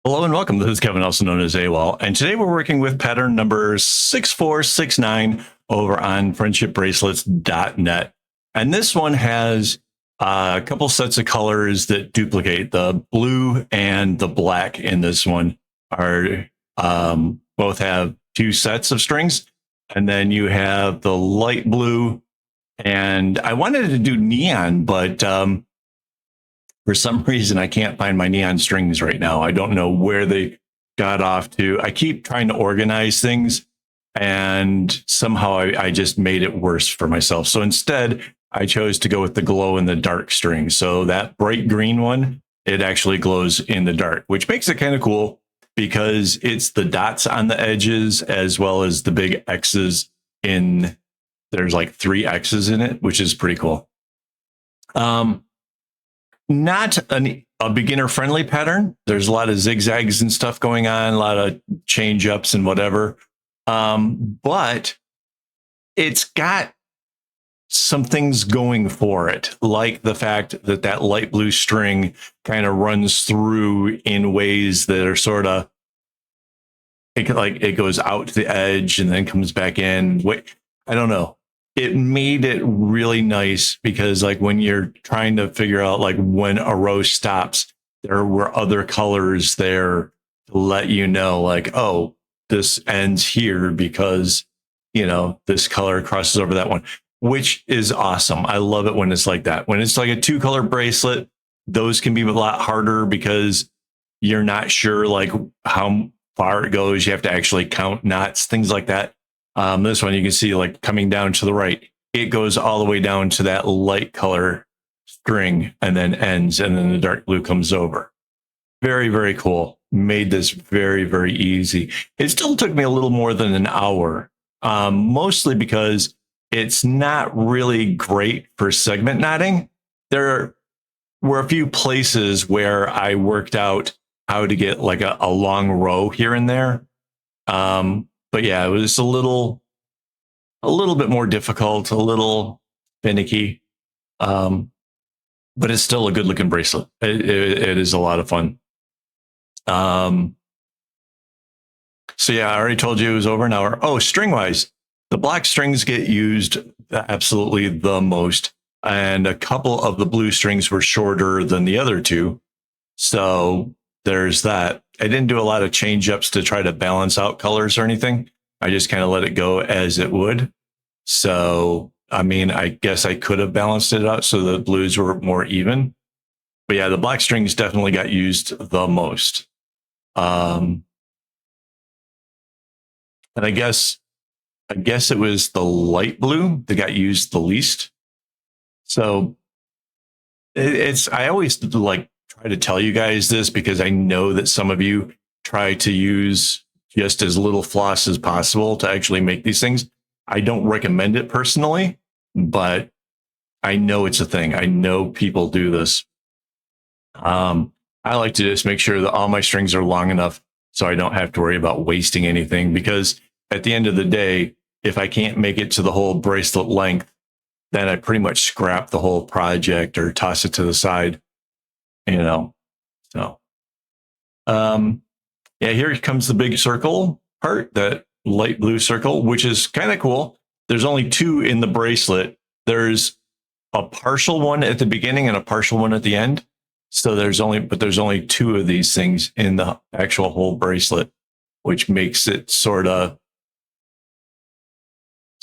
Hello and welcome. This is Kevin, also known as AWOL. And today we're working with pattern number 6469 over on friendshipbracelets.net. And this one has a couple sets of colors that duplicate. The blue and the black in this one are both have two sets of strings. And then you have the light blue. And I wanted to do neon, but for some reason, I can't find my neon strings right now. I don't know where they got off to. I keep trying to organize things, and somehow I just made it worse for myself. So instead, I chose to go with the glow in the dark string. So that bright green one, it actually glows in the dark, which makes it kind of cool because it's the dots on the edges as well as the big X's in. There's like 3 X's in it, which is pretty cool. Not a beginner friendly pattern. There's a lot of zigzags and stuff going on, a lot of change ups and whatever. But it's got some things going for it, like the fact that that light blue string kind of runs through in ways that are sort of, it goes out to the edge and then comes back in. Wait, I don't know. It made it really nice because like when you're trying to figure out like when a row stops, there were other colors there to let you know like, oh, this ends here because, this color crosses over that one, which is awesome. I love it when it's like that. When it's like a 2-color bracelet, those can be a lot harder because you're not sure like how far it goes. You have to actually count knots, things like that. This one you can see like coming down to the right, it goes all the way down to that light color string and then ends, and then the dark blue comes over. Very, very cool. Made this very, very easy. It still took me a little more than an hour, mostly because it's not really great for segment knotting. There were a few places where I worked out how to get like a long row here and there. But yeah, it was a little bit more difficult, a little finicky. But it's still a good looking bracelet. It is a lot of fun. So yeah, I already told you it was over an hour. Oh, string wise, the black strings get used absolutely the most. And a couple of the blue strings were shorter than the other two. So there's that. I didn't do a lot of change ups to try to balance out colors or anything. I just kind of let it go as it would. So, I mean, I guess I could have balanced it out so the blues were more even. But yeah, the black strings definitely got used the most. And I guess it was the light blue that got used the least. So I always like try to tell you guys this because I know that some of you try to use just as little floss as possible to actually make these things. I don't recommend it personally, but I know it's a thing. I know people do this. I like to just make sure that all my strings are long enough so I don't have to worry about wasting anything, because at the end of the day, if I can't make it to the whole bracelet length, then I pretty much scrap the whole project or toss it to the side, So, yeah, here comes the big circle part, that light blue circle, which is kind of cool. There's only 2 in the bracelet. There's a partial one at the beginning and a partial one at the end. So there's only 2 of these things in the actual whole bracelet, which makes it sort of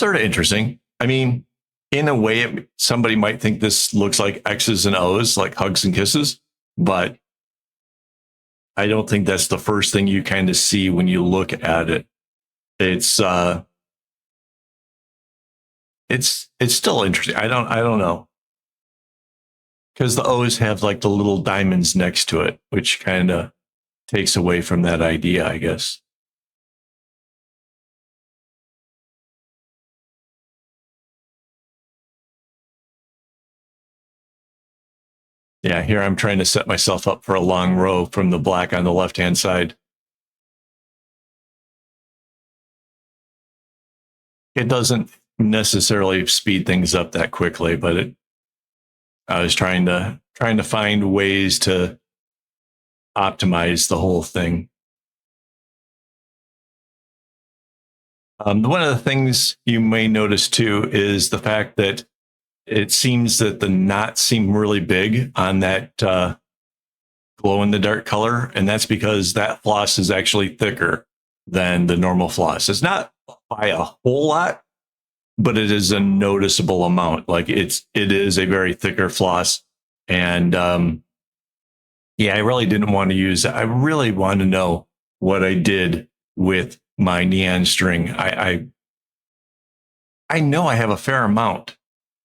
interesting. I mean, in a way, somebody might think this looks like X's and O's, like hugs and kisses, but I don't think that's the first thing you kind of see when you look at it. It's still interesting. I don't know, because the O's have like the little diamonds next to it, which kind of takes away from that idea, I guess. Yeah, here I'm trying to set myself up for a long row from the black on the left-hand side. It doesn't necessarily speed things up that quickly, but I was trying to find ways to optimize the whole thing. One of the things you may notice too is the fact that it seems that the knots seem really big on that glow in the dark color. And that's because that floss is actually thicker than the normal floss. It's not by a whole lot, but it is a noticeable amount. Like it is a very thicker floss. And yeah, I really didn't want to use it. I really want to know what I did with my neon string. I know I have a fair amount.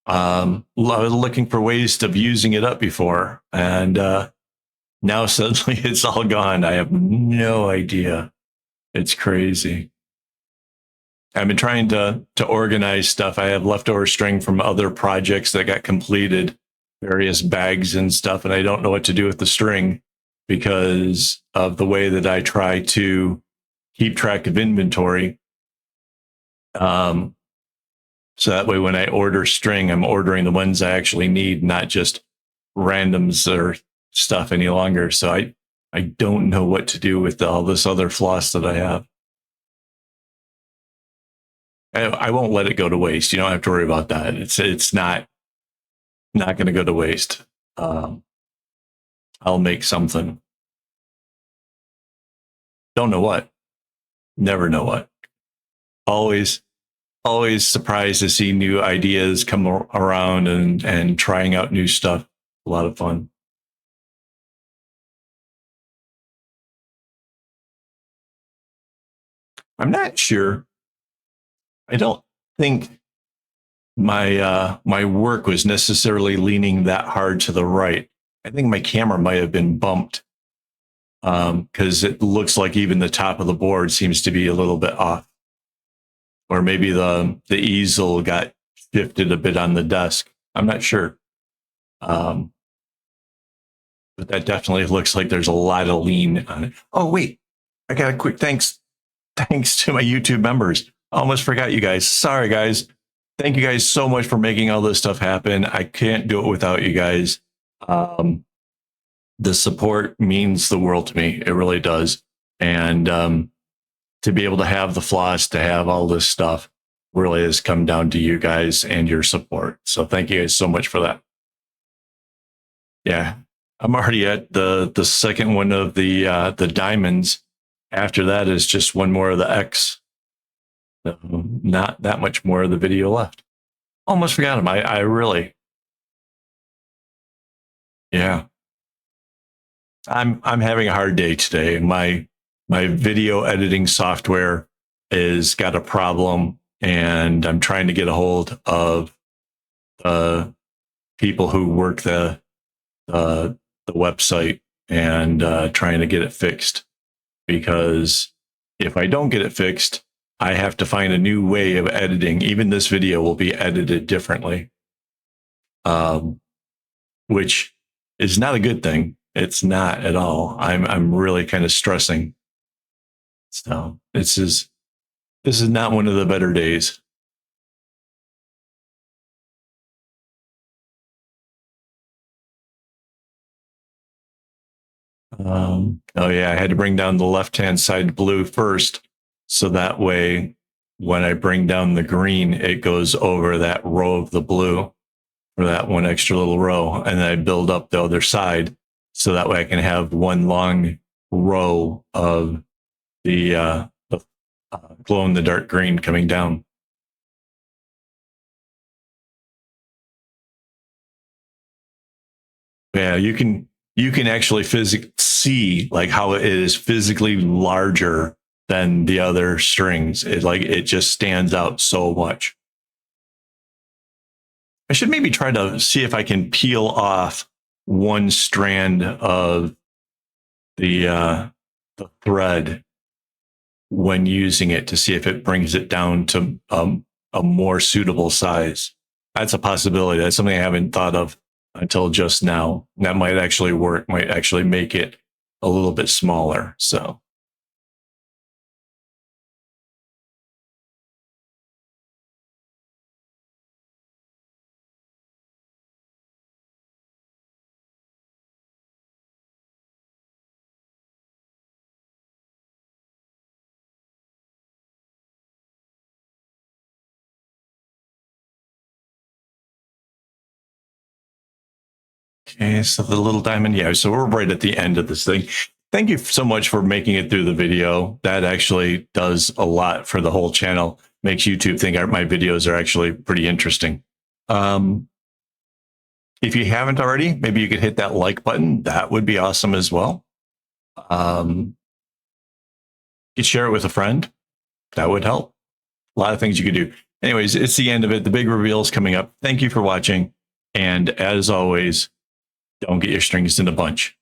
I was looking for ways of using it up before, and now suddenly it's all gone. I have no idea. It's crazy. I've been trying to organize stuff. I have leftover string from other projects that got completed, various bags and stuff, and I don't know what to do with the string because of the way that I try to keep track of inventory. So that way, when I order string, I'm ordering the ones I actually need, not just randoms or stuff any longer. So I don't know what to do with all this other floss that I have. I won't let it go to waste. You don't have to worry about that. It's not going to go to waste. I'll make something. Don't know what. Never know what. Always surprised to see new ideas come around and trying out new stuff. A lot of fun. I'm not sure. I don't think my work was necessarily leaning that hard to the right. I think my camera might have been bumped because it looks like even the top of the board seems to be a little bit off, or maybe the easel got shifted a bit on the desk. I'm not sure, but that definitely looks like there's a lot of lean on it. Oh wait, I got a quick thanks to my YouTube members. I almost forgot you guys. Sorry guys. Thank you guys so much for making all this stuff happen. I can't do it without you guys. The support means the world to me. It really does. And to be able to have the floss, to have all this stuff, really has come down to you guys and your support. So thank you guys so much for that. Yeah, I'm already at the second one of the diamonds. After that is just one more of the X. So not that much more of the video left. Almost forgot him. I really, yeah. I'm having a hard day today. My video editing software is got a problem, and I'm trying to get a hold of people who work the website and trying to get it fixed. Because if I don't get it fixed, I have to find a new way of editing. Even this video will be edited differently, which is not a good thing. It's not at all. I'm really kind of stressing. So this is not one of the better days. Oh yeah, I had to bring down the left-hand side blue first, so that way when I bring down the green, it goes over that row of the blue for that one extra little row, and then I build up the other side, so that way I can have one long row of the glow in the dark green coming down. Yeah, you can actually physically see like how it is physically larger than the other strings. It just stands out so much. I should maybe try to see if I can peel off one strand of the thread when using it to see if it brings it down to a more suitable size. That's a possibility. That's something I haven't thought of until just now. That might actually work, might actually make it a little bit smaller. So Okay, so the little diamond. Yeah, so we're right at the end of this thing. Thank you so much for making it through the video. That actually does a lot for the whole channel. Makes YouTube think my videos are actually pretty interesting. If you haven't already, maybe you could hit that like button. That would be awesome as well. You could share it with a friend. That would help. A lot of things you could do. Anyways, it's the end of it. The big reveal is coming up. Thank you for watching. And as always, don't get your strings in a bunch.